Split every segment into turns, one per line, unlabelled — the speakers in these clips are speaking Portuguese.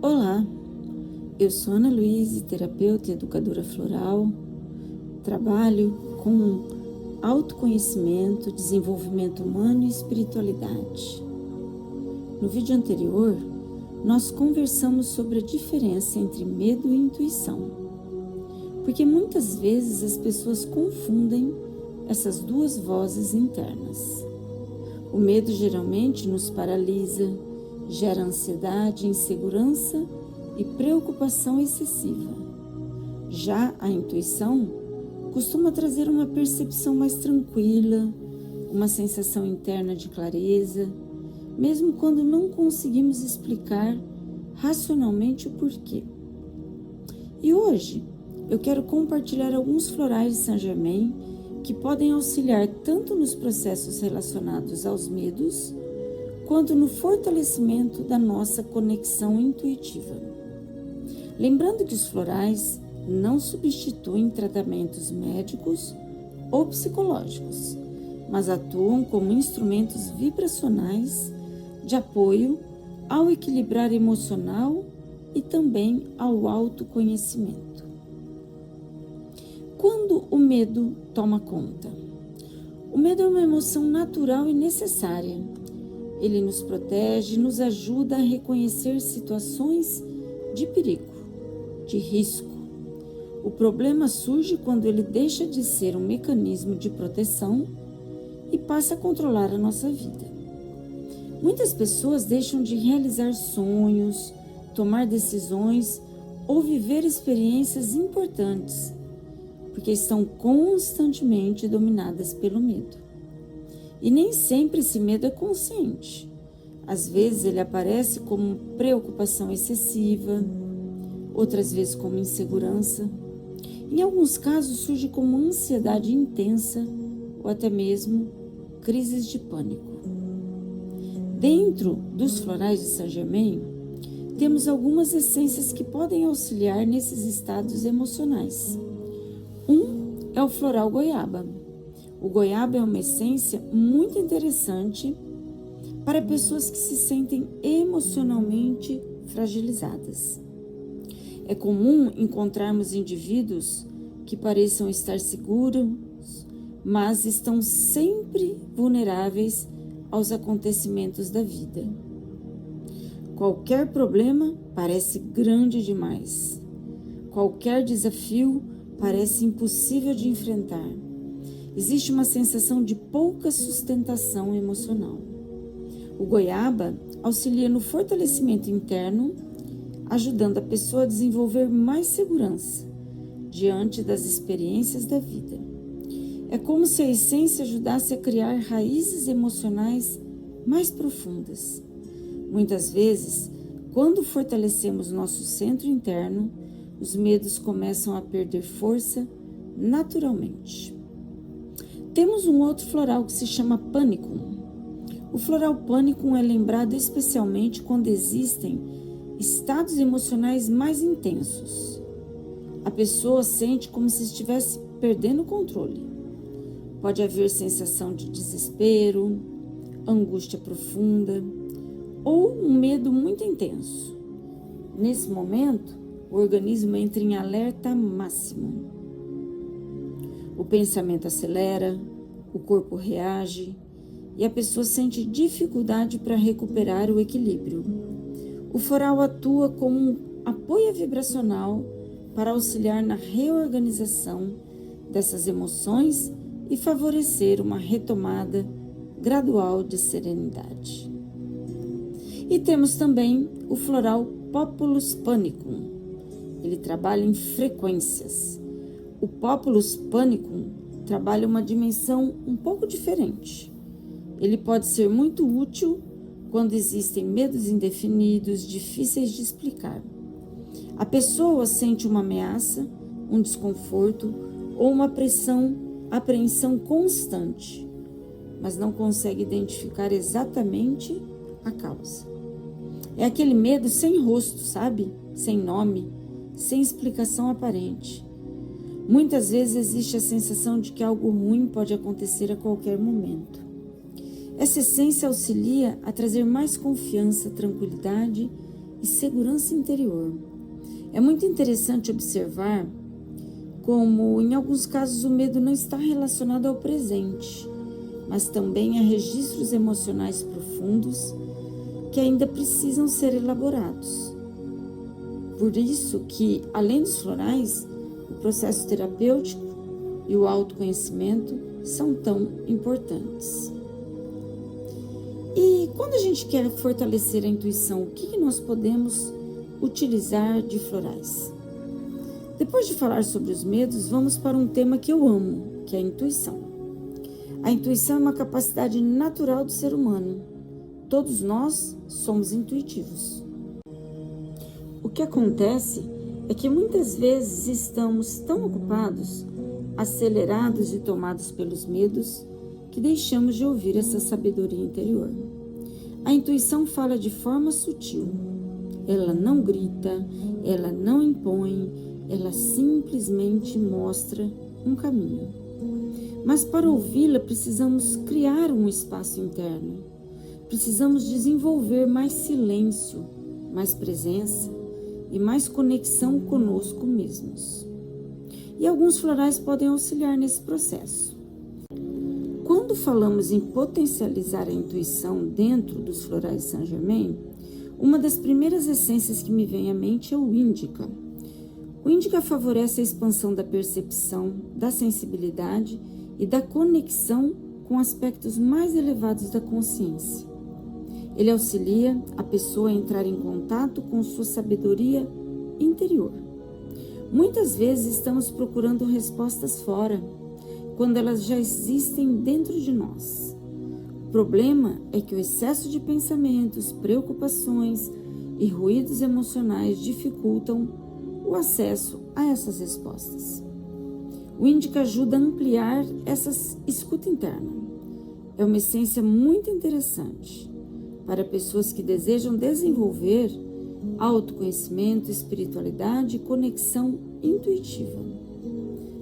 Olá, eu sou Ana Luíse, terapeuta e educadora floral. Trabalho com autoconhecimento, desenvolvimento humano e espiritualidade. No vídeo anterior, nós conversamos sobre a diferença entre medo e intuição, porque muitas vezes as pessoas confundem essas duas vozes internas. O medo geralmente nos paralisa, gera ansiedade, insegurança e preocupação excessiva. Já a intuição costuma trazer uma percepção mais tranquila, uma sensação interna de clareza, mesmo quando não conseguimos explicar racionalmente o porquê. E hoje eu quero compartilhar alguns florais de Saint-Germain que podem auxiliar tanto nos processos relacionados aos medos, quanto no fortalecimento da nossa conexão intuitiva. Lembrando que os florais não substituem tratamentos médicos ou psicológicos, mas atuam como instrumentos vibracionais de apoio ao equilibrar emocional e também ao autoconhecimento. Quando o medo toma conta? O medo é uma emoção natural e necessária. Ele nos protege e nos ajuda a reconhecer situações de perigo, de risco. O problema surge quando ele deixa de ser um mecanismo de proteção e passa a controlar a nossa vida. Muitas pessoas deixam de realizar sonhos, tomar decisões ou viver experiências importantes, porque estão constantemente dominadas pelo medo. E nem sempre esse medo é consciente. Às vezes ele aparece como preocupação excessiva, outras vezes como insegurança. Em alguns casos surge como ansiedade intensa ou até mesmo crises de pânico. Dentro dos florais de Saint-Germain, temos algumas essências que podem auxiliar nesses estados emocionais. Um é o floral goiaba. O goiaba é uma essência muito interessante para pessoas que se sentem emocionalmente fragilizadas. É comum encontrarmos indivíduos que pareçam estar seguros, mas estão sempre vulneráveis aos acontecimentos da vida. Qualquer problema parece grande demais. Qualquer desafio parece impossível de enfrentar. Existe uma sensação de pouca sustentação emocional. O goiaba auxilia no fortalecimento interno, ajudando a pessoa a desenvolver mais segurança diante das experiências da vida. É como se a essência ajudasse a criar raízes emocionais mais profundas. Muitas vezes, quando fortalecemos nosso centro interno, os medos começam a perder força naturalmente. Temos um outro floral que se chama Panicum. O floral Panicum é lembrado especialmente quando existem estados emocionais mais intensos. A pessoa sente como se estivesse perdendo o controle. Pode haver sensação de desespero, angústia profunda ou um medo muito intenso. Nesse momento, o organismo entra em alerta máximo. O pensamento acelera, o corpo reage e a pessoa sente dificuldade para recuperar o equilíbrio. O floral atua como um apoio vibracional para auxiliar na reorganização dessas emoções e favorecer uma retomada gradual de serenidade. E temos também o floral Populus Panicum. Ele trabalha em frequências. O Populus Panicum trabalha uma dimensão um pouco diferente. Ele pode ser muito útil quando existem medos indefinidos, difíceis de explicar. A pessoa sente uma ameaça, um desconforto ou uma apreensão constante, mas não consegue identificar exatamente a causa. É aquele medo sem rosto, sabe? Sem nome, sem explicação aparente. Muitas vezes existe a sensação de que algo ruim pode acontecer a qualquer momento. Essa essência auxilia a trazer mais confiança, tranquilidade e segurança interior. É muito interessante observar como, em alguns casos, o medo não está relacionado ao presente, mas também a registros emocionais profundos que ainda precisam ser elaborados. Por isso que, além dos florais, o processo terapêutico e o autoconhecimento são tão importantes. E quando a gente quer fortalecer a intuição, o que nós podemos utilizar de florais? Depois de falar sobre os medos, vamos para um tema que eu amo, que é a intuição. A intuição é uma capacidade natural do ser humano. Todos nós somos intuitivos. O que acontece é que muitas vezes estamos tão ocupados, acelerados e tomados pelos medos, que deixamos de ouvir essa sabedoria interior. A intuição fala de forma sutil. Ela não grita, ela não impõe, ela simplesmente mostra um caminho. Mas para ouvi-la precisamos criar um espaço interno. Precisamos desenvolver mais silêncio, mais presença e mais conexão conosco mesmos. E alguns florais podem auxiliar nesse processo. Quando falamos em potencializar a intuição dentro dos florais de Saint-Germain, uma das primeiras essências que me vem à mente é o índica. O índica favorece a expansão da percepção, da sensibilidade e da conexão com aspectos mais elevados da consciência. Ele auxilia a pessoa a entrar em contato com sua sabedoria interior. Muitas vezes estamos procurando respostas fora, quando elas já existem dentro de nós. O problema é que o excesso de pensamentos, preocupações e ruídos emocionais dificultam o acesso a essas respostas. O índica ajuda a ampliar essa escuta interna. É uma essência muito interessante para pessoas que desejam desenvolver autoconhecimento, espiritualidade e conexão intuitiva.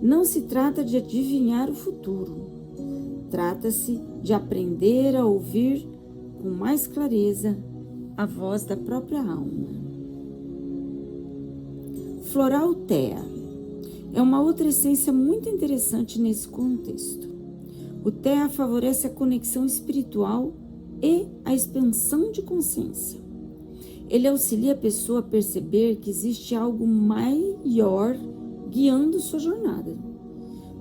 Não se trata de adivinhar o futuro. Trata-se de aprender a ouvir com mais clareza a voz da própria alma. Floral Thea é uma outra essência muito interessante nesse contexto. O Thea favorece a conexão espiritual e a expansão de consciência. Ele auxilia a pessoa a perceber que existe algo maior guiando sua jornada.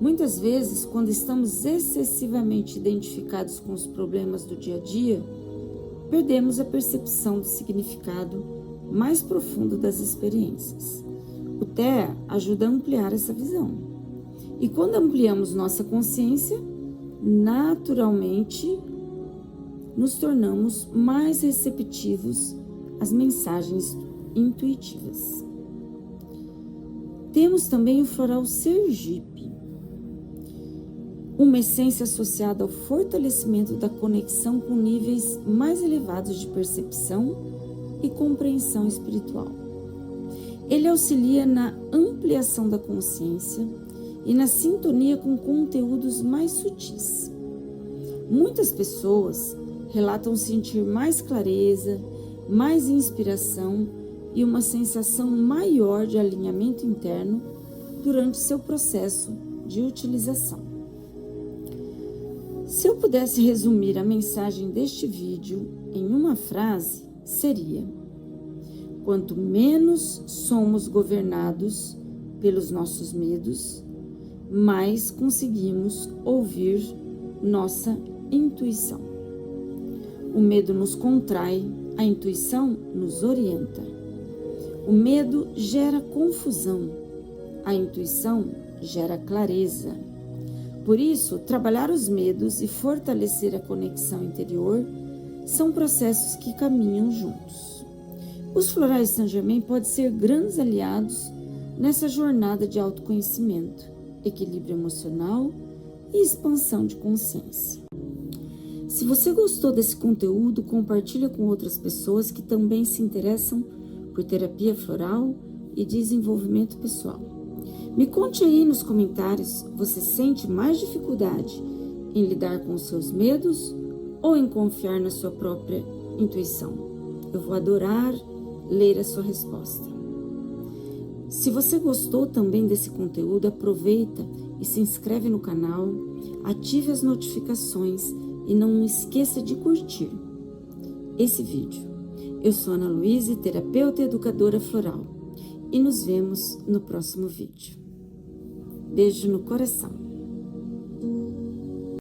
Muitas vezes, quando estamos excessivamente identificados com os problemas do dia a dia, perdemos a percepção do significado mais profundo das experiências. O Thea ajuda a ampliar essa visão. E quando ampliamos nossa consciência, naturalmente nos tornamos mais receptivos às mensagens intuitivas. Temos também o floral Sergipe, uma essência associada ao fortalecimento da conexão com níveis mais elevados de percepção e compreensão espiritual. Ele auxilia na ampliação da consciência e na sintonia com conteúdos mais sutis. Muitas pessoas relatam sentir mais clareza, mais inspiração e uma sensação maior de alinhamento interno durante seu processo de utilização. Se eu pudesse resumir a mensagem deste vídeo em uma frase, seria: quanto menos somos governados pelos nossos medos, mais conseguimos ouvir nossa intuição. O medo nos contrai, a intuição nos orienta. O medo gera confusão, a intuição gera clareza. Por isso, trabalhar os medos e fortalecer a conexão interior são processos que caminham juntos. Os florais Saint-Germain podem ser grandes aliados nessa jornada de autoconhecimento, equilíbrio emocional e expansão de consciência. Se você gostou desse conteúdo, compartilhe com outras pessoas que também se interessam por terapia floral e desenvolvimento pessoal. Me conte aí nos comentários, você sente mais dificuldade em lidar com os seus medos ou em confiar na sua própria intuição? Eu vou adorar ler a sua resposta. Se você gostou também desse conteúdo, aproveita e se inscreve no canal, ative as notificações e não esqueça de curtir esse vídeo. Eu sou Ana Luísa, terapeuta e educadora floral, e nos vemos no próximo vídeo. Beijo no coração.